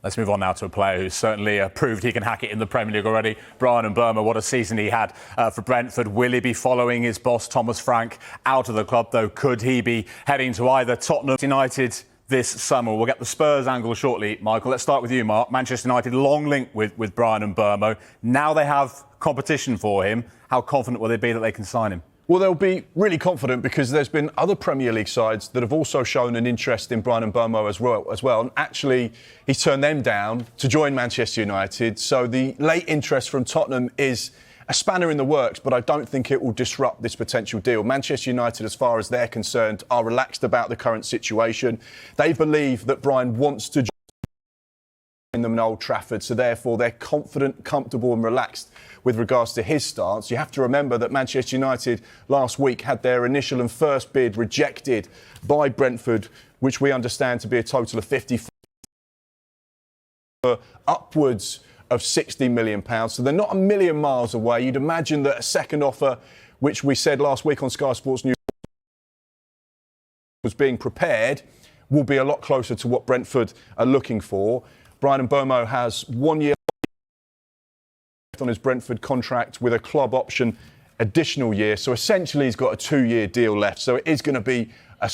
Let's move on now to a player who's certainly proved he can hack it in the Premier League already. Bryan Mbeumo, what a season he had for Brentford. Will he be following his boss, Thomas Frank, out of the club, though? Could he be heading to either Tottenham United this summer? We'll get the Spurs angle shortly, Michael. Let's start with you, Mark. Manchester United, long link with Bryan Mbeumo. Now they have competition for him. How confident will they be that they can sign him? Well, they'll be really confident because there's been other Premier League sides that have also shown an interest in Bryan Mbeumo as well. And actually, he's turned them down to join Manchester United. So the late interest from Tottenham is a spanner in the works, but I don't think it will disrupt this potential deal. Manchester United, as far as they're concerned, are relaxed about the current situation. They believe that Bryan wants to join them in Old Trafford, so therefore they're confident, comfortable and relaxed with regards to his stance. You have to remember that Manchester United last week had their initial and first bid rejected by Brentford, which we understand to be a total of 54, upwards of £60 million. So they're not a million miles away. You'd imagine that a second offer, which we said last week on Sky Sports News was being prepared, will be a lot closer to what Brentford are looking for. Bryan Mbeumo has 1 year on his Brentford contract with a club option additional year. So essentially he's got a 2-year deal left. So it is going to be a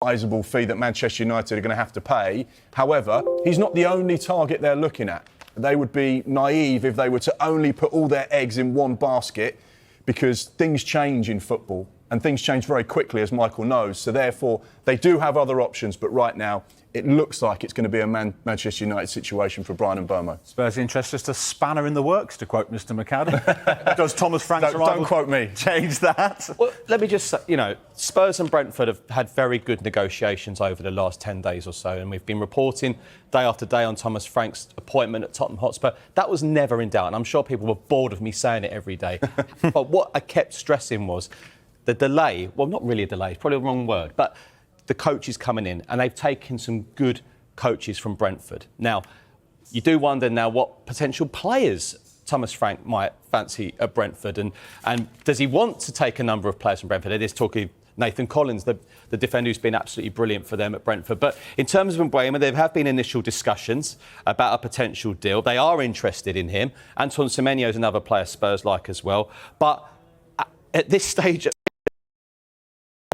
sizable fee that Manchester United are going to have to pay. However, he's not the only target they're looking at. They would be naive if they were to only put all their eggs in one basket, because things change in football and things change very quickly, as Michael knows. So therefore, they do have other options, but right now it looks like it's going to be a Manchester United situation for Bryan Mbeumo. Spurs' interest, just a spanner in the works, to quote Mr. McAdam. Does Thomas Frank's arrival don't quote me. change that? Well, let me just say, Spurs and Brentford have had very good negotiations over the last 10 days or so, and we've been reporting day after day on Thomas Frank's appointment at Tottenham Hotspur. That was never in doubt, and I'm sure people were bored of me saying it every day. But what I kept stressing was the delay. Well, not really a delay, it's probably the wrong word, but the coaches coming in, and they've taken some good coaches from Brentford. Now, you do wonder now what potential players Thomas Frank might fancy at Brentford, and does he want to take a number of players from Brentford? It is talking Nathan Collins, the defender who's been absolutely brilliant for them at Brentford. But in terms of Mbeumo, there have been initial discussions about a potential deal. They are interested in him. Antoine Semenyo is another player Spurs like as well. But at this stage,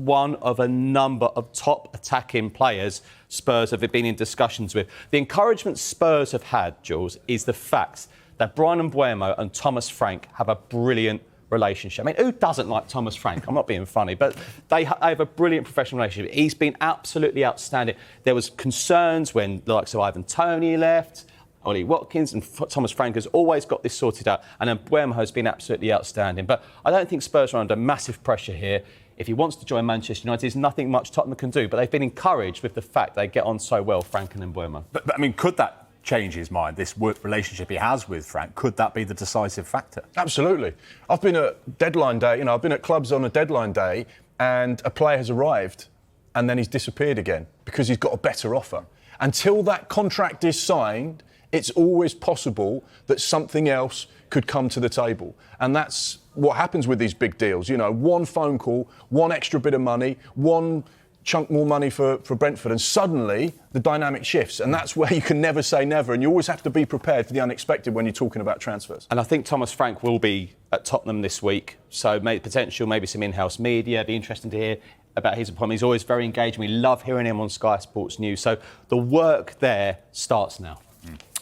one of a number of top attacking players Spurs have been in discussions with. The encouragement Spurs have had, Jules, is the fact that Bryan Mbeumo and Thomas Frank have a brilliant relationship. I mean, who doesn't like Thomas Frank? I'm not being funny, but they have a brilliant professional relationship. He's been absolutely outstanding. There was concerns when the likes of Ivan Toney left, Ollie Watkins, and Thomas Frank has always got this sorted out, and then Mbeumo has been absolutely outstanding. But I don't think Spurs are under massive pressure here. If he wants to join Manchester United, there's nothing much Tottenham can do. But they've been encouraged with the fact they get on so well, Frank and Mbeumo. But I mean, could that change his mind, this work relationship he has with Frank? Could that be the decisive factor? Absolutely. I've been at deadline day, I've been at clubs on a deadline day, and a player has arrived and then he's disappeared again because he's got a better offer. Until that contract is signed, it's always possible that something else could come to the table. And that's what happens with these big deals. One phone call, one extra bit of money, one chunk more money for Brentford, and suddenly the dynamic shifts. And that's where you can never say never, and you always have to be prepared for the unexpected when you're talking about transfers. And I think Thomas Frank will be at Tottenham this week, so potential, maybe some in-house media. It'd be interesting to hear about his appointment. He's always very engaging. We love hearing him on Sky Sports News. So the work there starts now.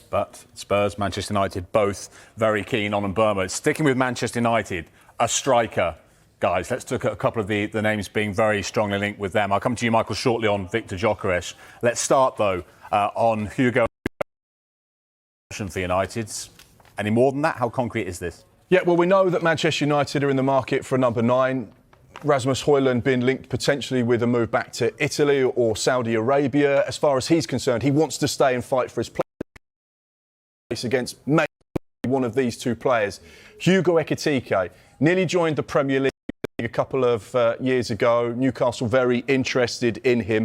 But Spurs, Manchester United, both very keen on Mbeumo. Sticking with Manchester United, a striker. Guys, let's look at a couple of the names being very strongly linked with them. I'll come to you, Michael, shortly on Viktor Gyokeres. Let's start, though, on Hugo for United. Any more than that? How concrete is this? Yeah, well, we know that Manchester United are in the market for a number 9. Rasmus Højlund being linked potentially with a move back to Italy or Saudi Arabia. As far as he's concerned, he wants to stay and fight for his place against maybe one of these two players. Hugo Ekitike nearly joined the Premier League a couple of years ago. Newcastle very interested in him.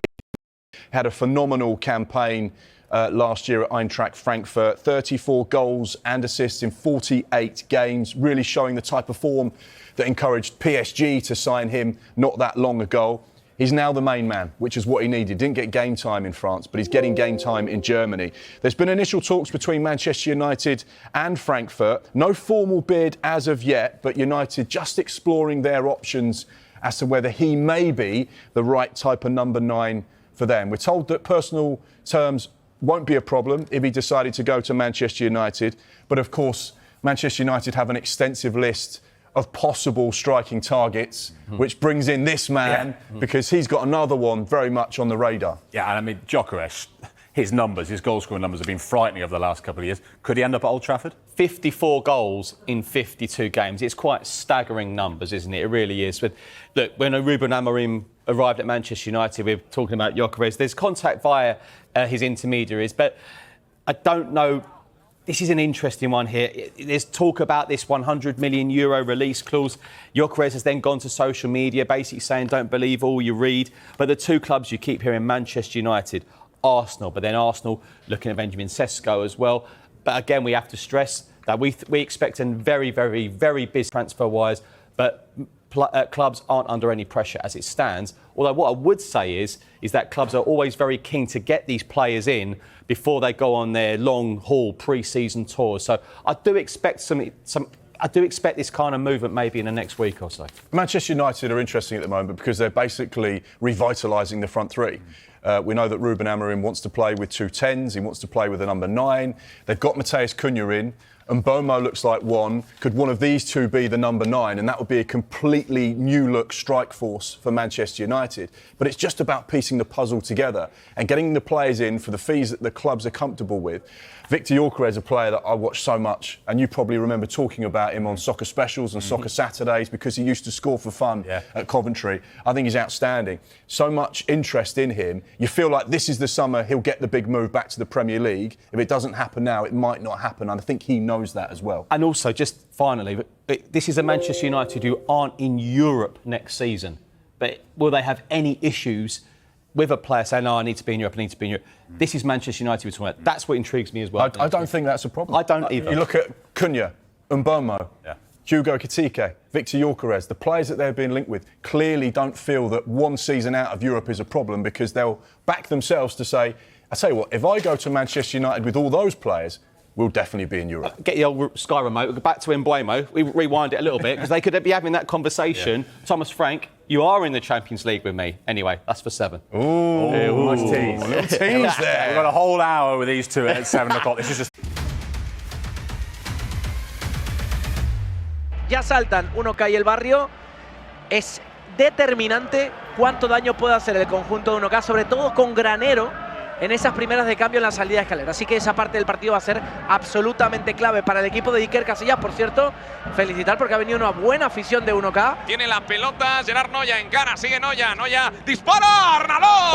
Had a phenomenal campaign last year at Eintracht Frankfurt. 34 goals and assists in 48 games, really showing the type of form that encouraged PSG to sign him not that long ago. He's now the main man, which is what he needed. Didn't get game time in France, but he's getting game time in Germany. There's been initial talks between Manchester United and Frankfurt. No formal bid as of yet, but United just exploring their options as to whether he may be the right type of number 9 for them. We're told that personal terms won't be a problem if he decided to go to Manchester United. But of course, Manchester United have an extensive list of possible striking targets, which brings in this man because he's got another one very much on the radar. Yeah, and I mean, Gyokeres, his numbers, his goal-scoring numbers have been frightening over the last couple of years. Could he end up at Old Trafford? 54 goals in 52 games. It's quite staggering numbers, isn't it? It really is. But look, when Ruben Amorim arrived at Manchester United, we're talking about Gyokeres. There's contact via his intermediaries, but I don't know. This is an interesting one here. There's talk about this €100 million release clause. Gyokeres has then gone to social media basically saying don't believe all you read. But the two clubs you keep hearing, Manchester United, Arsenal, but then Arsenal looking at Benjamin Sesko as well. But again, we have to stress that we expect a very, very, very busy transfer-wise, but clubs aren't under any pressure as it stands. Although what I would say is that clubs are always very keen to get these players in before they go on their long-haul pre-season tours. So I do expect I do expect this kind of movement maybe in the next week or so. Manchester United are interesting at the moment because they're basically revitalising the front three. We know that Ruben Amorim wants to play with 2 10s. He wants to play with a number 9. They've got Matheus Cunha in. And Mbeumo looks like one. Could one of these two be the number 9? And that would be a completely new-look strike force for Manchester United. But it's just about piecing the puzzle together and getting the players in for the fees that the clubs are comfortable with. Viktor Gyokeres is a player that I watch so much, and you probably remember talking about him on Soccer Specials and Soccer Saturdays because he used to score for fun at Coventry. I think he's outstanding. So much interest in him. You feel like this is the summer he'll get the big move back to the Premier League. If it doesn't happen now, it might not happen, and I think he knows that as well. And also, just finally, this is a Manchester United who aren't in Europe next season. But will they have any issues with a player saying, no, I need to be in Europe, I need to be in Europe? This is Manchester United we're talking about. That's what intrigues me as well. I don't think that's a problem. I don't either. You look at Cunha, Mbeumo, Hugo Ekitike, Viktor Gyokeres, the players that they're being linked with clearly don't feel that one season out of Europe is a problem because they'll back themselves to say, I tell you what, if I go to Manchester United with all those players, we'll definitely be in Europe. Get the old Sky remote. We'll go back to Mbeumo. We rewind it a little bit because they could be having that conversation. Thomas Frank, you are in the Champions League with me. Anyway, that's for 7. Ooh, Nice tease. little tease there. We've got a whole hour with these two at 7 o'clock. This is just... Ya saltan 1K y el barrio. Es determinante cuánto daño puede hacer el conjunto de 1K, sobre todo con Granero en esas primeras de cambio en la salida de escalera. Así que esa parte del partido va a ser absolutamente clave para el equipo de Iker Casillas. Por cierto, felicitar porque ha venido una buena afición de 1K. Tiene la pelota, Gerard Noya encara, sigue Noya, Noya dispara, Arnalot.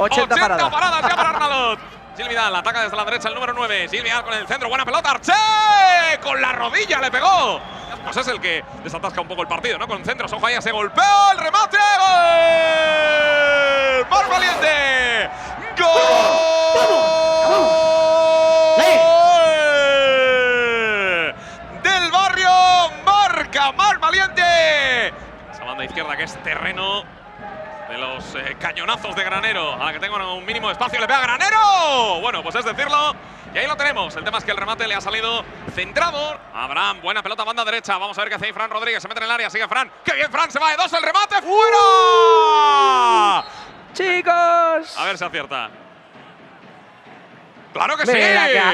80 paradas. paradas ya para Arnalot. Gil Vidal ataca desde la derecha el número 9. Gil Vidal con el centro, buena pelota, Arché, con la rodilla le pegó. Pues es el que desatasca un poco el partido, ¿no? Con centros, ojo ahí, se golpeó, el remate, ¡gol! ¡Mar Valiente! ¡Gol! ¡Del barrio! ¡Marca Mar Valiente! Esa banda izquierda que es terreno de los cañonazos de Granero, a la que tengo un mínimo de espacio, le pega Granero. Bueno, pues es decirlo, y ahí lo tenemos. El tema es que el remate le ha salido centrado. Abraham, buena pelota, banda derecha. Vamos a ver qué hace ahí Fran Rodríguez. Se mete en el área, sigue Fran. ¡Qué bien, Fran! Se va de 2, el remate fuera. ¡Chicos! A ver si acierta. ¡Claro que Mira sí! acá.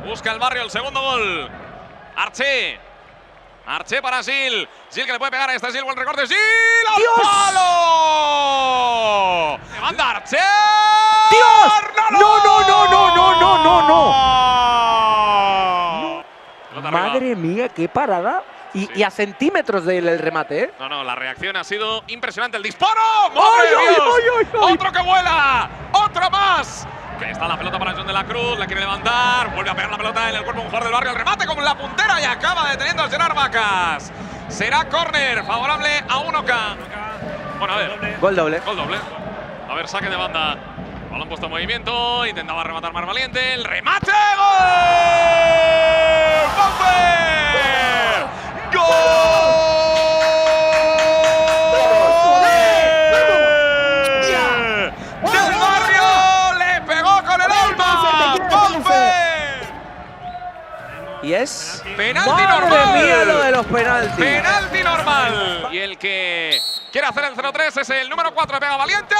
Busca el barrio el segundo gol. Arché. Arché para Gil. Gil que le puede pegar a este Gil. Buen recorte. Gil al ¡Dios! palo. Levanta Arché. ¡Dios! ¡Arnalot! ¡No! Pelota arriba. Madre mía, qué parada. Y a centímetros del remate, ¿eh? No, la reacción ha sido impresionante. ¡El disparo! ¡Madre ¡Ay, de ay, Dios! ay, ay, ay! ¡Otro que vuela! ¡Otro más! Que está la pelota para John de la Cruz. La quiere levantar. Vuelve a pegar la pelota en el cuerpo de un jugador del barrio. El remate con la puntera y acaba deteniendo a Gerard Vacas. Será córner favorable a 1K. Bueno, a ver. Gol doble. Gol doble. A ver, saque de banda. Balón puesto en movimiento. Intentaba rematar Mar Valiente. ¡El remate! ¡Gol! ¡Bauer! ¡Gol! Y es… ¡Penalti ¡Madre normal! mía lo de los penaltis! ¡Penalti normal! Y el que quiere hacer el 0-3 es el número 4 de Pega Valiente.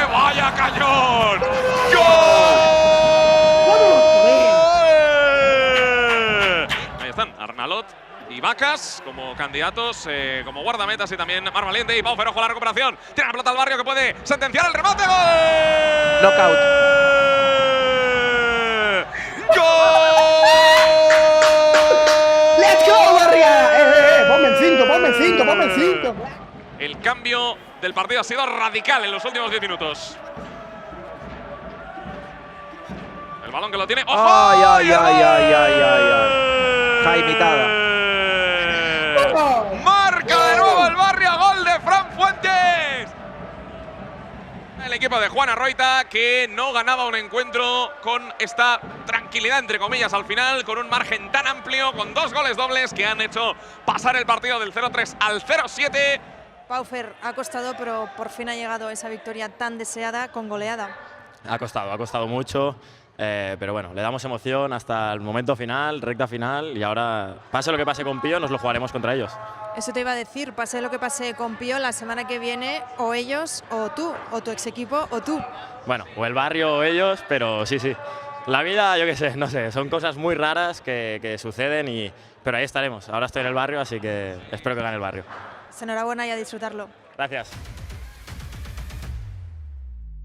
¡Vaya cañón! ¡Gol! Ahí están, Arnalot y Vacas como candidatos, como guardametas, y también Mar Valiente y Pau Ferojo la recuperación. Tiene la pelota al Barrio que puede sentenciar el remate. ¡Gol! Knockout. ¡Let's go, Barria! Ponme el 5, ponme el 5, ponme el 5. El cambio del partido ha sido radical en los últimos 10 minutos. El balón que lo tiene. ¡Ojo! ¡Ay, ay, ay, ay, ay, ay! Jaimitada. Marca de nuevo el Barrio, gol de Fran Fuentes. El equipo de Juan Arroita, que no ganaba un encuentro con esta tranquilidad, entre comillas, al final, con un margen tan amplio, con 2 goles dobles que han hecho pasar el partido del 0-3 al 0-7. Paufer, ha costado, pero por fin ha llegado esa victoria tan deseada con goleada. Ha costado mucho, pero bueno, le damos emoción hasta el momento final, recta final, y ahora, pase lo que pase con Pío, nos lo jugaremos contra ellos. Eso te iba a decir, pase lo que pase con Pío, la semana que viene, o ellos, o tú, o tu ex equipo, o tú. Bueno, o el Barrio o ellos, pero sí. La vida, yo qué sé, no sé, son cosas muy raras que suceden, pero ahí estaremos. Ahora estoy en el Barrio, así que espero que gane el Barrio. Enhorabuena y a disfrutarlo. Gracias.